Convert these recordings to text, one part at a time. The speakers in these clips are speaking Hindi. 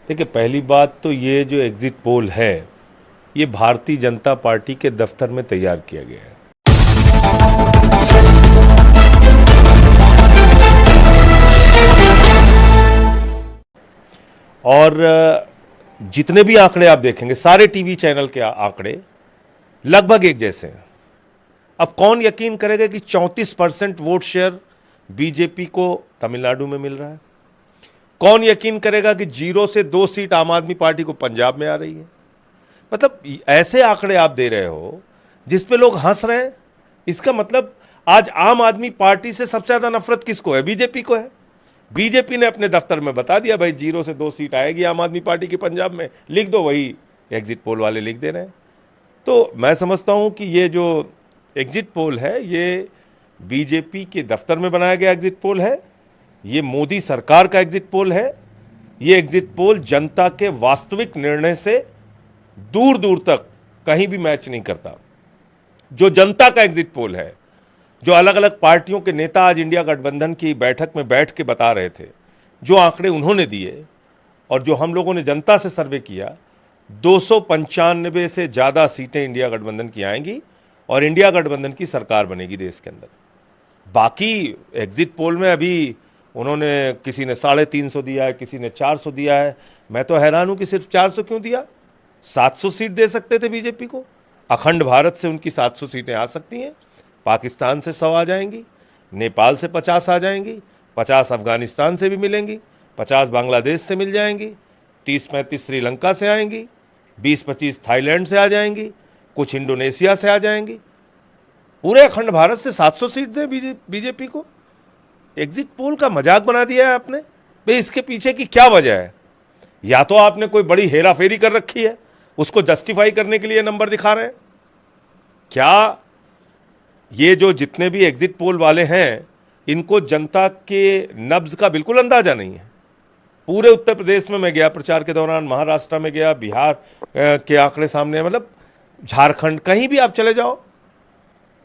देखिए, पहली बात तो ये जो एग्जिट पोल है, ये भारतीय जनता पार्टी के दफ्तर में तैयार किया गया है। और जितने भी आंकड़े आप देखेंगे, सारे टीवी चैनल के आंकड़े लगभग एक जैसे हैं। अब कौन यकीन करेगा कि 34% वोट शेयर बीजेपी को तमिलनाडु में मिल रहा है? कौन यकीन करेगा कि 0 से 2 सीट आम आदमी पार्टी को पंजाब में आ रही है? मतलब ऐसे आंकड़े आप दे रहे हो जिस पे लोग हंस रहे हैं। इसका मतलब आज आम आदमी पार्टी से सबसे ज्यादा नफरत किसको है? बीजेपी को है। बीजेपी ने अपने दफ्तर में बता दिया, भाई 0 से 2 सीट आएगी आम आदमी पार्टी की पंजाब में, लिख दो। वही एग्जिट पोल वाले लिख दे रहे हैं। तो मैं समझता हूं कि ये जो एग्जिट पोल है, ये बीजेपी के दफ्तर में बनाया गया एग्जिट पोल है, ये मोदी सरकार का एग्जिट पोल है। ये एग्जिट पोल जनता के वास्तविक निर्णय से दूर दूर तक कहीं भी मैच नहीं करता। जो जनता का एग्जिट पोल है, जो अलग अलग पार्टियों के नेता आज इंडिया गठबंधन की बैठक में बैठ के बता रहे थे, जो आंकड़े उन्होंने दिए और जो हम लोगों ने जनता से सर्वे किया, 295 से ज्यादा सीटें इंडिया गठबंधन की आएंगी और इंडिया गठबंधन की सरकार बनेगी देश के अंदर। बाकी एग्जिट पोल में अभी उन्होंने, किसी ने 350 दिया है, किसी ने 400 दिया है। मैं तो हैरान हूं कि सिर्फ 400 क्यों दिया? 700 सीट दे सकते थे बीजेपी को। अखंड भारत से उनकी 700 सीटें आ सकती हैं, पाकिस्तान से 100 आ जाएंगी, नेपाल से 50 आ जाएंगी, 50 अफगानिस्तान से भी मिलेंगी, 50 बांग्लादेश से मिल जाएंगी, 30-35 श्रीलंका से आएंगी, 20-25 थाईलैंड से आ जाएंगी, कुछ इंडोनेशिया से आ जाएंगी। पूरे अखंड भारत से 700 सीट दे बीजेपी को। एग्जिट पोल का मजाक बना दिया है आपने। भाई इसके पीछे की क्या वजह है? या तो आपने कोई बड़ी हेराफेरी कर रखी है, उसको जस्टिफाई करने के लिए नंबर दिखा रहे हैं। क्या ये जो जितने भी एग्जिट पोल वाले हैं, इनको जनता के नब्ज का बिल्कुल अंदाजा नहीं है? पूरे उत्तर प्रदेश में मैं गया प्रचार के दौरान, महाराष्ट्र में गया, बिहार के आंकड़े सामने, मतलब झारखंड, कहीं भी आप चले जाओ,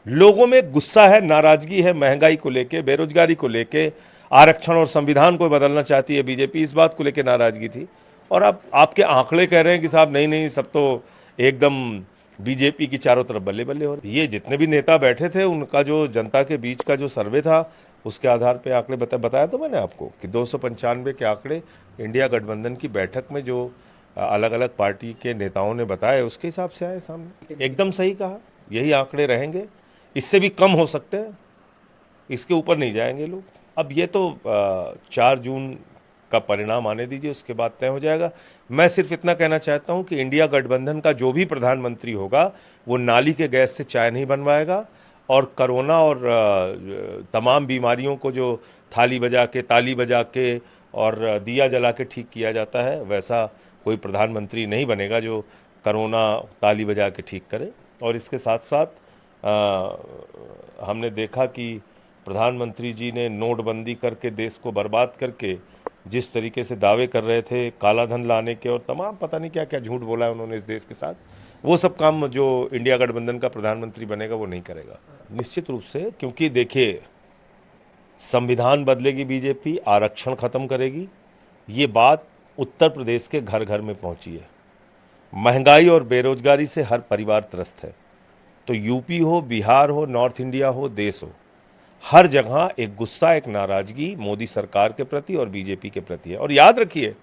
लोगों में गुस्सा है, नाराजगी है, महंगाई को लेके, बेरोजगारी को लेके, आरक्षण और संविधान को बदलना चाहती है बीजेपी, इस बात को लेके नाराजगी थी। और अब आपके आंकड़े कह रहे हैं कि साहब नहीं नहीं, सब तो एकदम बीजेपी की चारों तरफ बल्ले बल्ले हो रहे। ये जितने भी नेता बैठे थे, उनका जो जनता के बीच का जो सर्वे था, उसके आधार पे आंकड़े बताया तो मैंने आपको कि 295 के आंकड़े इंडिया गठबंधन की बैठक में जो अलग अलग पार्टी के नेताओं ने बताए, उसके हिसाब से आए सामने। एकदम सही कहा, यही आंकड़े रहेंगे, इससे भी कम हो सकते हैं, इसके ऊपर नहीं जाएंगे लोग। अब ये तो 4 जून का परिणाम आने दीजिए, उसके बाद तय हो जाएगा। मैं सिर्फ इतना कहना चाहता हूं कि इंडिया गठबंधन का जो भी प्रधानमंत्री होगा, वो नाली के गैस से चाय नहीं बनवाएगा, और कोरोना और तमाम बीमारियों को जो ताली बजा के और दिया जला के ठीक किया जाता है, वैसा कोई प्रधानमंत्री नहीं बनेगा जो कोरोना ताली बजा के ठीक करे। और इसके साथ साथ हमने देखा कि प्रधानमंत्री जी ने नोटबंदी करके, देश को बर्बाद करके, जिस तरीके से दावे कर रहे थे काला धन लाने के और तमाम पता नहीं क्या क्या झूठ बोला है उन्होंने इस देश के साथ, वो सब काम जो इंडिया गठबंधन का प्रधानमंत्री बनेगा वो नहीं करेगा निश्चित रूप से। क्योंकि देखिए, संविधान बदलेगी बीजेपी, आरक्षण खत्म करेगी, ये बात उत्तर प्रदेश के घर घर में पहुंची है। महंगाई और बेरोजगारी से हर परिवार त्रस्त है। तो यूपी हो, बिहार हो, नॉर्थ इंडिया हो, देश हो, हर जगह एक गुस्सा, एक नाराजगी मोदी सरकार के प्रति और बीजेपी के प्रति है। और याद रखिए,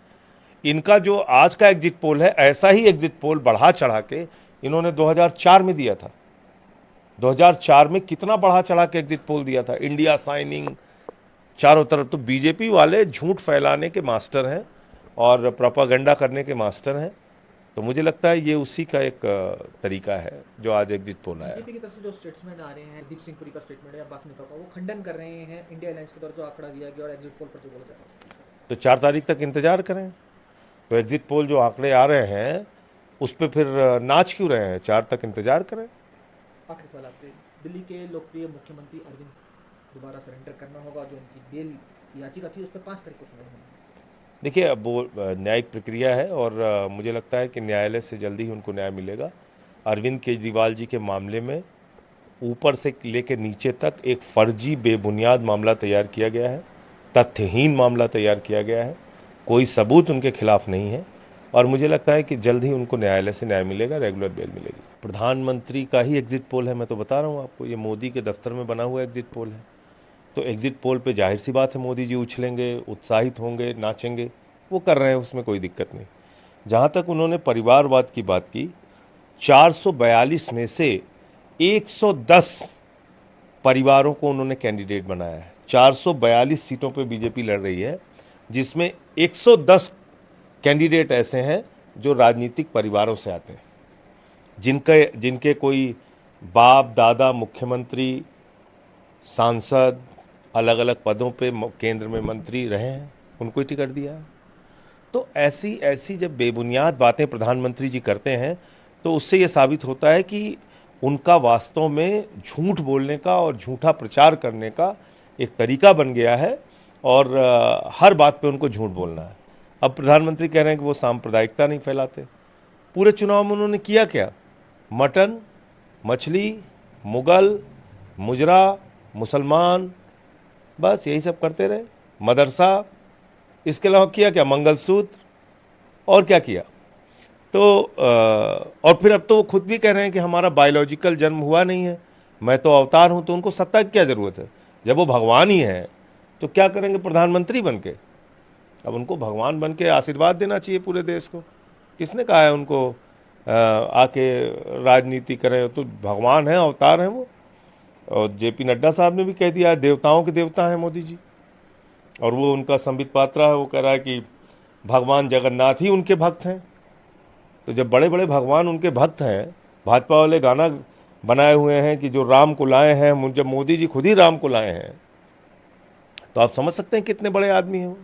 इनका जो आज का एग्जिट पोल है, ऐसा ही एग्जिट पोल बढ़ा चढ़ा के इन्होंने 2004 में दिया था। 2004 में कितना बढ़ा चढ़ा के एग्जिट पोल दिया था, इंडिया साइनिंग चारों तरफ। तो बीजेपी वाले झूठ फैलाने के मास्टर हैं और प्रोपागेंडा करने के मास्टर हैं। तो मुझे लगता है ये उसी का एक तरीका है जो आज एग्जिट पोल आया। बीजेपी की तरफ से जो स्टेटमेंट आ रहे हैं, दीप सिंह पुरी का स्टेटमेंट या बाकी नेताओं का, वो खंडन कर रहे हैं इंडिया अलायंस के द्वारा जो आंकड़ा दिया गया और एग्जिट पोल पर जो बोला जा रहा है। तो 4 तारीख तक इंतजार करें। तो एग्जिट पोल जो आंकड़े आ रहे हैं, उस पर फिर नाच क्यों रहे हैं? 4 तक इंतजार करें। आखिरी सवाल आपसे, दिल्ली के लोकप्रिय मुख्यमंत्री अरविंद दोबारा सरेंडर करना होगा, जो उनकी बेल याचिका थी उस पर 5 तारीख को सुनवाई होगी। देखिए, अब वो न्यायिक प्रक्रिया है और मुझे लगता है कि न्यायालय से जल्दी ही उनको न्याय मिलेगा। अरविंद केजरीवाल जी के मामले में ऊपर से लेकर नीचे तक एक फर्जी, बेबुनियाद मामला तैयार किया गया है, तथ्यहीन मामला तैयार किया गया है। कोई सबूत उनके खिलाफ नहीं है और मुझे लगता है कि जल्द ही उनको न्यायालय से न्याय मिलेगा, रेगुलर बेल मिलेगी। प्रधानमंत्री का ही एग्जिट पोल है, मैं तो बता रहा हूँ आपको, ये मोदी के दफ्तर में बना हुआ एग्जिट पोल है। तो एग्जिट पोल पे जाहिर सी बात है मोदी जी उछलेंगे, उत्साहित होंगे, नाचेंगे, वो कर रहे हैं, उसमें कोई दिक्कत नहीं। जहाँ तक उन्होंने परिवारवाद की बात की, 442 में से 110 परिवारों को उन्होंने कैंडिडेट बनाया है। 442 सीटों पे बीजेपी लड़ रही है, जिसमें 110 कैंडिडेट ऐसे हैं जो राजनीतिक परिवारों से आते हैं, जिनके कोई बाप दादा मुख्यमंत्री, सांसद, अलग अलग पदों पे केंद्र में मंत्री रहे हैं, उनको ही टिकट दिया है। तो ऐसी ऐसी जब बेबुनियाद बातें प्रधानमंत्री जी करते हैं तो उससे ये साबित होता है कि उनका वास्तव में झूठ बोलने का और झूठा प्रचार करने का एक तरीका बन गया है और हर बात पे उनको झूठ बोलना है। अब प्रधानमंत्री कह रहे हैं कि वो सांप्रदायिकता नहीं फैलाते। पूरे चुनाव में उन्होंने किया क्या? मटन, मछली, मुगल, मुजरा, मुसलमान, बस यही सब करते रहे। मदरसा, इसके अलावा किया क्या? मंगलसूत्र, और क्या किया? तो और फिर अब तो वो खुद भी कह रहे हैं कि हमारा बायोलॉजिकल जन्म हुआ नहीं है, मैं तो अवतार हूं। तो उनको सत्ता की क्या जरूरत है? जब वो भगवान ही हैं तो क्या करेंगे प्रधानमंत्री बन के? अब उनको भगवान बन के आशीर्वाद देना चाहिए पूरे देश को। किसने कहा है उनको आके राजनीति करें? तो भगवान है, अवतार हैं वो। और जेपी नड्डा साहब ने भी कह दिया, देवताओं के देवता हैं मोदी जी। और वो उनका संबित पात्रा है, वो कह रहा है कि भगवान जगन्नाथ ही उनके भक्त हैं। तो जब बड़े बड़े भगवान उनके भक्त हैं, भाजपा वाले गाना बनाए हुए हैं कि जो राम को लाए हैं, जब मोदी जी खुद ही राम को लाए हैं, तो आप समझ सकते हैं कितने बड़े आदमी हैं वो।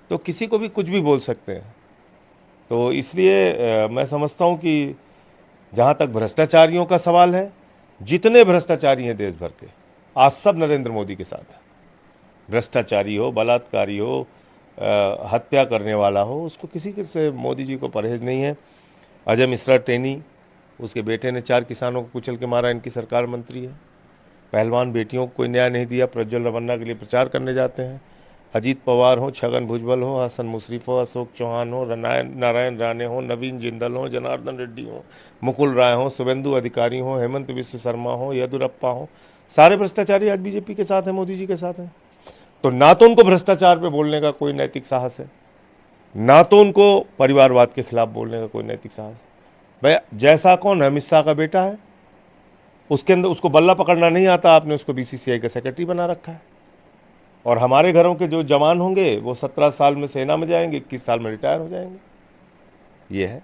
तो किसी को भी कुछ भी बोल सकते हैं। तो इसलिए मैं समझता हूँ कि जहाँ तक भ्रष्टाचारियों का सवाल है, जितने भ्रष्टाचारी हैं देश भर के, आज सब नरेंद्र मोदी के साथ हैं। भ्रष्टाचारी हो, बलात्कारी हो, हत्या करने वाला हो, उसको किसी के से मोदी जी को परहेज नहीं है। अजय मिश्रा टेनी, उसके बेटे ने 4 किसानों को कुचल के मारा, इनकी सरकार मंत्री है। पहलवान बेटियों को कोई न्याय नहीं दिया, प्रज्वल रवन्ना के लिए प्रचार करने जाते हैं। अजीत पवार हो, छगन भुजबल हो, हसन मुशरीफ हो, अशोक चौहान हो, नारायण राणे हो, नवीन जिंदल हो, जनार्दन रेड्डी हो, मुकुल राय हो, शुभेंदु अधिकारी हो, हेमंत विश्व शर्मा हो, येदुरप्पा हो, सारे भ्रष्टाचारी आज बीजेपी के साथ हैं, मोदी जी के साथ हैं। तो ना तो उनको भ्रष्टाचार पे बोलने का कोई नैतिक साहस है, ना तो उनको परिवारवाद के खिलाफ बोलने का कोई नैतिक साहस है। भाई जैसा कौन? अमित शाह का बेटा है, उसके अंदर उसको बल्ला पकड़ना नहीं आता, आपने उसको बीसीसीआई का सेक्रेटरी बना रखा है। और हमारे घरों के जो जवान होंगे वो 17 साल में सेना में जाएंगे, 21 साल में रिटायर हो जाएंगे। ये है।